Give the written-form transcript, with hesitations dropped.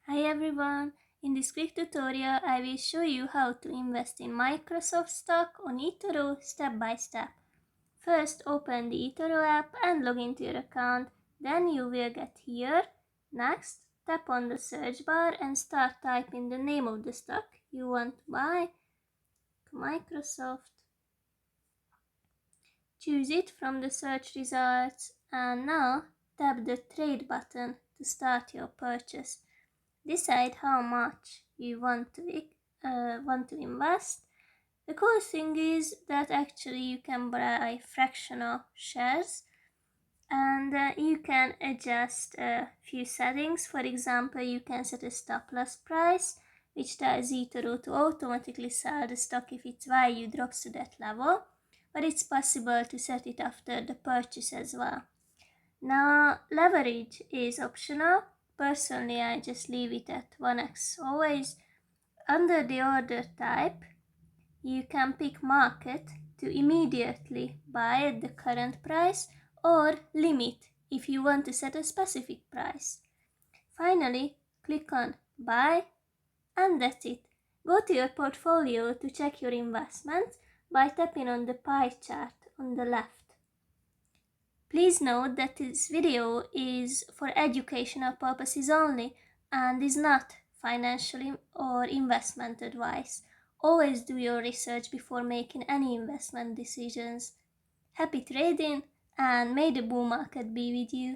Hi everyone! In this quick tutorial I will show you how to invest in Microsoft stock on eToro step by step. First open the eToro app and log into your account, then you will get here. Next tap on the search bar and start typing the name of the stock you want to buy. Microsoft. Choose it from the search results and now tap the trade button to start your purchase. Decide how much you want to invest. The cool thing is that actually you can buy fractional shares and you can adjust a few settings. For example, you can set a stop loss price, which tells eToro to automatically sell the stock if its value drops to that level, but it's possible to set it after the purchase as well. Now, leverage is optional. Personally, I just leave it at 1x always. Under the order type, you can pick market to immediately buy at the current price or limit if you want to set a specific price. Finally, click on buy and that's it. Go to your portfolio to check your investments by tapping on the pie chart on the left. Please note that this video is for educational purposes only and is not financial or investment advice. Always do your research before making any investment decisions. Happy trading and may the bull market be with you.